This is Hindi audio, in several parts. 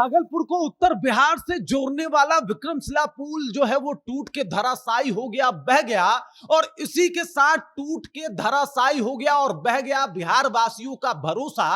भागलपुर को उत्तर बिहार से जोड़ने वाला विक्रमशिला पुल जो है वो टूट के धराशायी हो गया, बह गया। और इसी के साथ टूट के धराशायी हो गया और बह गया बिहार वासियों का भरोसा,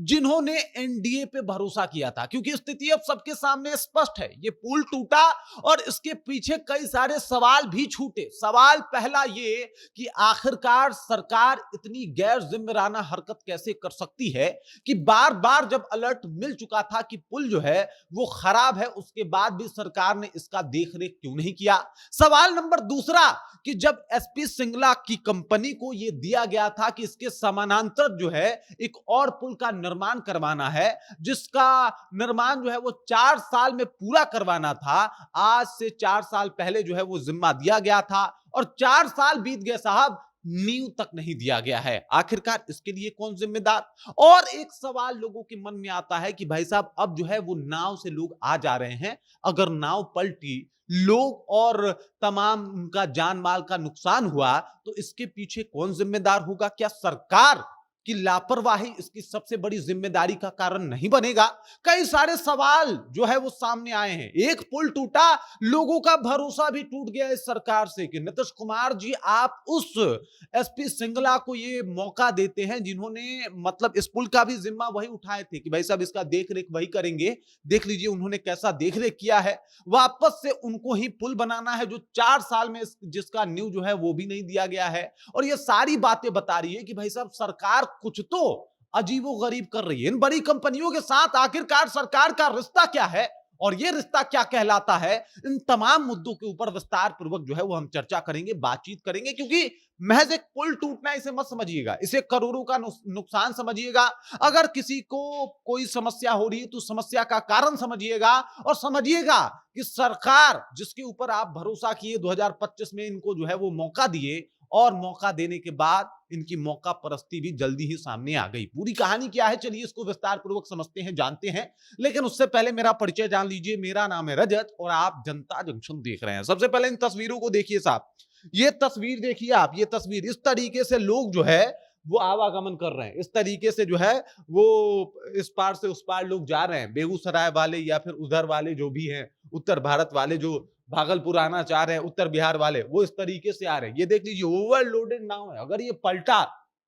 जिन्होंने एनडीए पे भरोसा किया था। क्योंकि स्थिति अब सबके सामने स्पष्ट है, ये पुल टूटा और इसके पीछे कई सारे सवाल भी छूटे। सवाल पहला ये कि आखिरकार सरकार इतनी गैर जिम्मेदाराना हरकत कैसे कर सकती है कि बार बार जब अलर्ट मिल चुका था कि पुल जो है वो खराब है, उसके बाद भी सरकार ने इसका देखरेख क्यों नहीं किया। सवाल नंबर दूसरा कि जब एसपी सिंगला की कंपनी को यह दिया गया था कि इसके समानांतर जो है एक और पुल का निर्माण करवाना है, जिसका निर्माण जो है वो 4 साल में पूरा करवाना था, आज से 4 साल पहले जो है वो जिम्मा दिया गया था और 4 साल बीत गए साहब, नींव तक नहीं दिया गया है। आखिरकार इसके लिए कौन जिम्मेदार। और एक सवाल लोगों के मन में आता है कि भाई साहब अब जो है वो नाव से लोग आ जा रहे हैं, अगर नाव पलटी, लोग और तमाम उनका जान माल का नुकसान हुआ तो इसके पीछे कौन जिम्मेदार होगा। क्या सरकार कि लापरवाही इसकी सबसे बड़ी जिम्मेदारी का कारण नहीं बनेगा। कई सारे सवाल जो है वो सामने आए हैं। एक पुल टूटा, लोगों का भरोसा भी टूट गया इस सरकार से कि नीतीश कुमार जी आप उस एसपी सिंगला को ये मौका देते हैं जिन्होंने मतलब इस पुल का भी जिम्मा वही उठाए थे कि भाई साहब इसका देखरेख वही करेंगे। देख लीजिए उन्होंने कैसा देखरेख किया है। वापस से उनको ही पुल बनाना है जो 4 साल में जिसका न्यू जो है वो भी नहीं दिया गया है। और ये सारी बातें बता रही है कि भाई साहब सरकार कुछ तो अजीबो गरीब कर रही है। इन बड़ी कंपनियों के साथ आखिरकार सरकार का रिश्ता क्या है और ये रिश्ता क्या कहलाता है, इन तमाम मुद्दों के ऊपर विस्तार पूर्वक जो है वो हम चर्चा करेंगे, बातचीत करेंगे। क्योंकि महज एक पुल टूटना इसे मत समझिएगा, इसे करोड़ों का नुकसान समझिएगा। अगर किसी को कोई समस्या हो रही है तो समस्या का कारण समझिएगा और समझिएगा कि सरकार जिसके ऊपर आप भरोसा किए 2025 में इनको जो है वो मौका दिए और मौका देने के बाद इनकी मौका परस्ती भी जल्दी ही सामने आ गई। पूरी कहानी क्या है चलिए इसको विस्तार पूर्वक समझते हैं, जानते हैं। लेकिन उससे पहले मेरा परिचय जान लीजिए। मेरा नाम है रजत और आप जनता जंक्शन देख रहे हैं। सबसे पहले इन तस्वीरों को देखिए साहब, ये तस्वीर देखिए आप, ये तस्वीर इस तरीके से लोग जो है वो आवागमन कर रहे हैं। इस तरीके से जो है वो इस पार से उस पार लोग जा रहे हैं। बेगूसराय वाले या फिर उधर वाले जो भी हैं, उत्तर भारत वाले जो भागलपुर आना चाह रहे हैं, उत्तर बिहार वाले, वो इस तरीके से आ रहे हैं। ये देख लीजिए ओवरलोडेड नाव है। अगर ये पलटा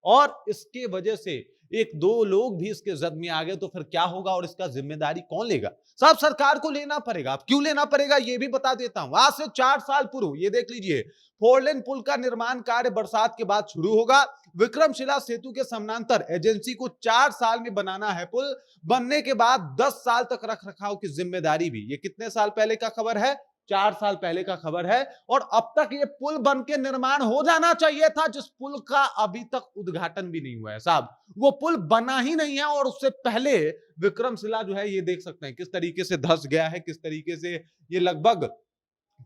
और इसके वजह से एक दो लोग भी इसके जद में आ गए तो फिर क्या होगा और इसका जिम्मेदारी कौन लेगा। साहब सरकार को लेना पड़ेगा। अब क्यों लेना पड़ेगा ये भी बता देता हूं। आज से 4 साल पूर्व ये देख लीजिए 4 लेन पुल का निर्माण कार्य बरसात के बाद शुरू होगा। विक्रमशिला सेतु के समानांतर एजेंसी को 4 साल में बनाना है पुल। बनने के बाद 10 साल तक रख रखाव की जिम्मेदारी भी। ये कितने साल पहले का खबर है, 4 साल पहले का खबर है। और अब तक ये पुल बन के निर्माण हो जाना चाहिए था, जिस पुल का अभी तक उद्घाटन भी नहीं हुआ है साहब। वो पुल बना ही नहीं है और उससे पहले विक्रमशिला जो है ये देख सकते हैं किस तरीके से धंस गया है, किस तरीके से ये लगभग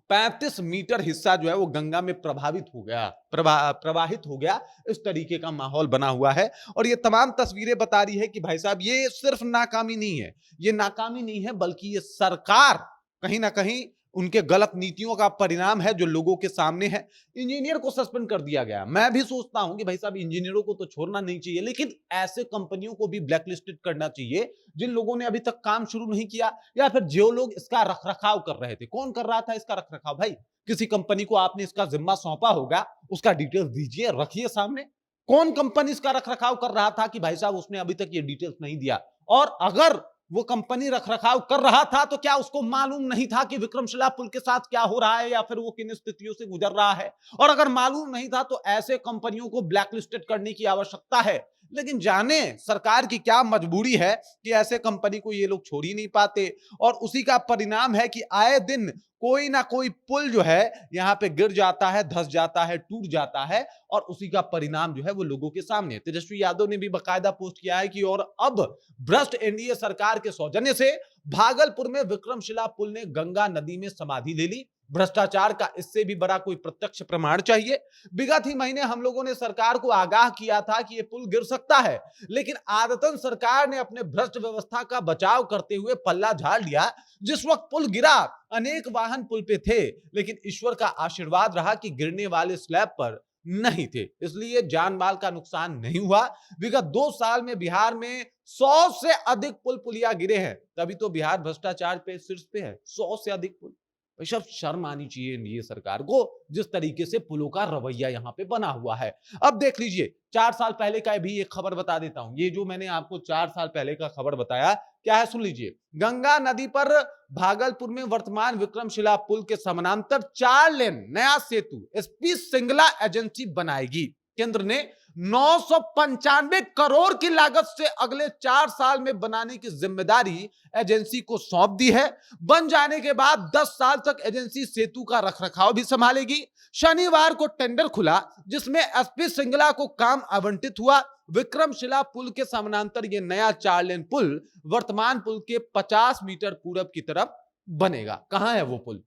35 मीटर हिस्सा जो है वो गंगा में प्रवाहित हो गया। इस तरीके का माहौल बना हुआ है। और ये तमाम तस्वीरें बता रही है कि भाई साहब ये सिर्फ नाकामी नहीं है, ये नाकामी नहीं है बल्कि ये सरकार कहीं ना कहीं उनके गलत नीतियों का परिणाम है जो लोगों के सामने है। इंजीनियर को सस्पेंड कर दिया गया। मैं भी सोचता हूं कि भाई साहब इंजीनियरों को तो छोड़ना नहीं चाहिए, लेकिन ऐसे कंपनियों को भी ब्लैकलिस्टेड करना चाहिए जिन लोगों ने अभी तक काम शुरू नहीं किया या फिर जो लोग इसका रखरखाव कर रहे थे। कौन कर रहा था इसका रखरखाव? भाई किसी कंपनी को आपने इसका जिम्मा सौंपा होगा, उसका डिटेल्स दीजिए, रखिए सामने। कौन कंपनी इसका रखरखाव कर रहा था कि भाई साहब उसने अभी तक ये डिटेल्स नहीं दिया। और अगर वो कंपनी रखरखाव कर रहा था तो क्या उसको मालूम नहीं था कि विक्रमशिला पुल के साथ क्या हो रहा है या फिर वो किन स्थितियों से गुजर रहा है। और अगर मालूम नहीं था तो ऐसे कंपनियों को ब्लैकलिस्टेड करने की आवश्यकता है। लेकिन जाने सरकार की क्या मजबूरी है कि ऐसे कंपनी को ये लोग छोड़ ही नहीं पाते। और उसी का परिणाम है कि आए दिन कोई ना कोई पुल जो है यहां पे गिर जाता है, धंस जाता है, टूट जाता है और उसी का परिणाम जो है वो लोगों के सामने। तेजस्वी यादव ने भी बकायदा पोस्ट किया है कि और अब भ्रष्ट एनडीए सरकार के सौजन्य से भागलपुर में विक्रमशिला पुल ने गंगा नदी में समाधि ले ली। भ्रष्टाचार का इससे भी बड़ा कोई प्रत्यक्ष प्रमाण चाहिए। विगत ही महीने हम लोगों ने सरकार को आगाह किया था कि यह पुल गिर सकता है, लेकिन आदतन सरकार ने अपने भ्रष्ट व्यवस्था का बचाव करते हुए पल्ला झाड़ लिया। जिस वक्त पुल गिरा अनेक वाहन पुल पे थे, लेकिन ईश्वर का आशीर्वाद रहा कि गिरने वाले स्लैब पर नहीं थे, इसलिए जान माल का नुकसान नहीं हुआ। विगत 2 साल में बिहार में 100 से अधिक पुल पुलिया गिरे हैं, तभी तो बिहार भ्रष्टाचार पे शीर्ष पे है। 100 से अधिक पुल। भाई साहब, शर्म आनी चाहिए ये सरकार को, जिस तरीके से पुलों का रवैया यहां पे बना हुआ है। अब देख लीजिए, 4 साल पहले का भी एक खबर बता देता हूं। ये जो मैंने आपको 4 साल पहले का खबर बताया, क्या है सुन लीजिए। गंगा नदी पर भागलपुर में वर्तमान विक्रमशिला पुल के समानांतर 4 लेन नया सेतु एसपी सिंगला एजेंसी बनाएगी। केंद्र ने 995 करोड़ की लागत से अगले 4 साल में बनाने की जिम्मेदारी एजेंसी को सौंप दी है। बन जाने के बाद 10 साल तक एजेंसी सेतु का रखरखाव भी संभालेगी। शनिवार को टेंडर खुला, जिसमें एसपी सिंगला को काम आवंटित हुआ। विक्रमशिला पुल के समानांतर यह नया 4 लेन पुल वर्तमान पुल के 50 मीटर पूरब की तरफ बनेगा। कहां है वो पुल?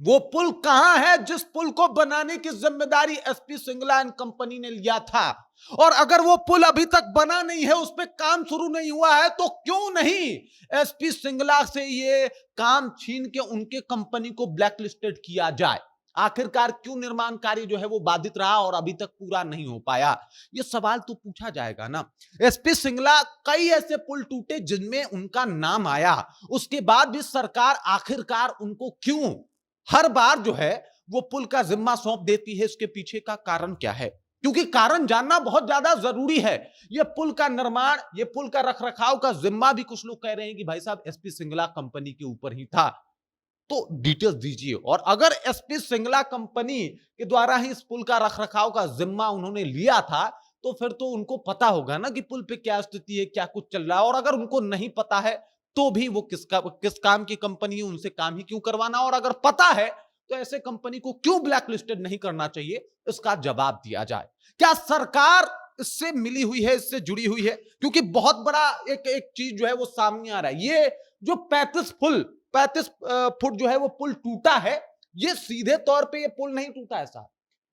वो पुल कहां है जिस पुल को बनाने की जिम्मेदारी एसपी सिंगला एंड कंपनी ने लिया था? और अगर वो पुल अभी तक बना नहीं है, उस पर काम शुरू नहीं हुआ है, तो क्यों नहीं एसपी सिंगला से ये काम छीन के उनके कंपनी को ब्लैकलिस्टेड किया जाए? आखिरकार क्यों निर्माण कार्य जो है वो बाधित रहा और अभी तक पूरा नहीं हो पाया? ये सवाल तो पूछा जाएगा ना। एसपी सिंगला, कई ऐसे पुल टूटे जिनमें उनका नाम आया, उसके बाद भी सरकार आखिरकार उनको क्यों हर बार जो है वो पुल का जिम्मा सौंप देती है? इसके पीछे का कारण क्या है? क्योंकि कारण जानना बहुत ज्यादा जरूरी है। ये पुल का निर्माण, ये पुल का रखरखाव का जिम्मा भी कुछ लोग कह रहे हैं कि भाई साहब एसपी सिंगला कंपनी के ऊपर ही था। तो डिटेल्स दीजिए। और अगर एसपी सिंगला कंपनी के द्वारा ही इस पुल का रखरखाव का जिम्मा उन्होंने लिया था, तो फिर तो उनको पता होगा ना कि पुल पे क्या स्थिति है, क्या कुछ चल रहा है। और अगर उनको नहीं पता है तो भी वो किस काम की कंपनी है, उनसे काम ही क्यों करवाना? और अगर पता है तो ऐसे कंपनी को क्यों ब्लैकलिस्टेड नहीं करना चाहिए? इसका जवाब दिया जाए। क्या सरकार इससे मिली हुई है, इससे जुड़ी हुई है? क्योंकि बहुत बड़ा एक चीज जो है वो सामने आ रहा है। ये जो 35 फुट जो है वो पुल टूटा है, ये सीधे तौर पे ये पुल नहीं टूटा है साहब।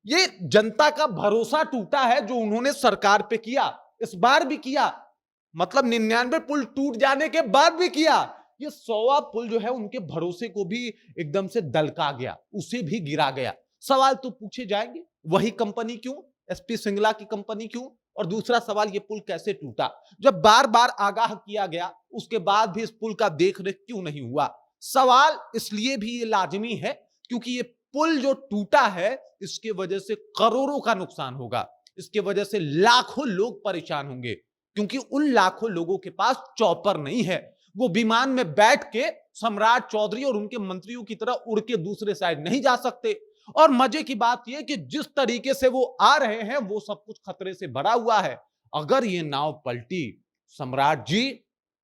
ये जनता का भरोसा टूटा है जो उन्होंने सरकार पे किया, इस बार भी किया। मतलब 99 पुल टूट जाने के बाद भी किया। ये 100वां पुल जो है उनके भरोसे को भी एकदम से दलका गया, उसे भी गिरा गया। सवाल तो पूछे जाएंगे, वही कंपनी क्यों? एसपी सिंगला की कंपनी क्यों? और दूसरा सवाल, ये पुल कैसे टूटा? जब बार बार आगाह किया गया, उसके बाद भी इस पुल का देखरेख क्यों नहीं हुआ? सवाल इसलिए भी ये लाजमी है क्योंकि ये पुल जो टूटा है, इसके वजह से करोड़ों का नुकसान होगा। इसके वजह से लाखों लोग परेशान होंगे, क्योंकि उन लाखों लोगों के पास चॉपर नहीं है। वो विमान में बैठ के सम्राट चौधरी और उनके मंत्रियों की तरह उड़ के दूसरे साइड नहीं जा सकते। और मजे की बात यह कि जिस तरीके से वो आ रहे हैं, वो सब कुछ खतरे से भरा हुआ है। अगर ये नाव पलटी, सम्राट जी,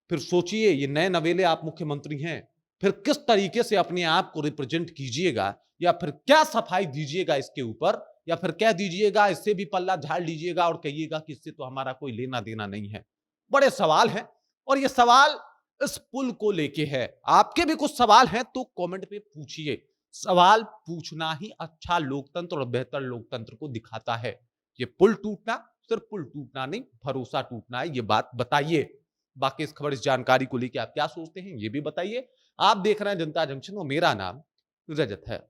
फिर सोचिए, ये नए नवेले आप मुख्यमंत्री हैं, फिर किस तरीके से अपने आप को रिप्रेजेंट कीजिएगा, या फिर क्या सफाई दीजिएगा इसके ऊपर, या फिर कह दीजिएगा, इससे भी पल्ला झाड़ लीजिएगा और कहिएगा कि इससे तो हमारा कोई लेना देना नहीं है। बड़े सवाल हैं, और ये सवाल इस पुल को लेके है। आपके भी कुछ सवाल हैं तो कमेंट पे पूछिए। सवाल पूछना ही अच्छा लोकतंत्र और बेहतर लोकतंत्र को दिखाता है। ये पुल टूटना सिर्फ पुल टूटना नहीं, भरोसा टूटना है, ये बात बताइए। बाकी इस खबर, इस जानकारी को लेकर आप क्या सोचते हैं, ये भी बताइए। आप देख रहे हैं जनता जंक्शन और मेरा नाम रजत है।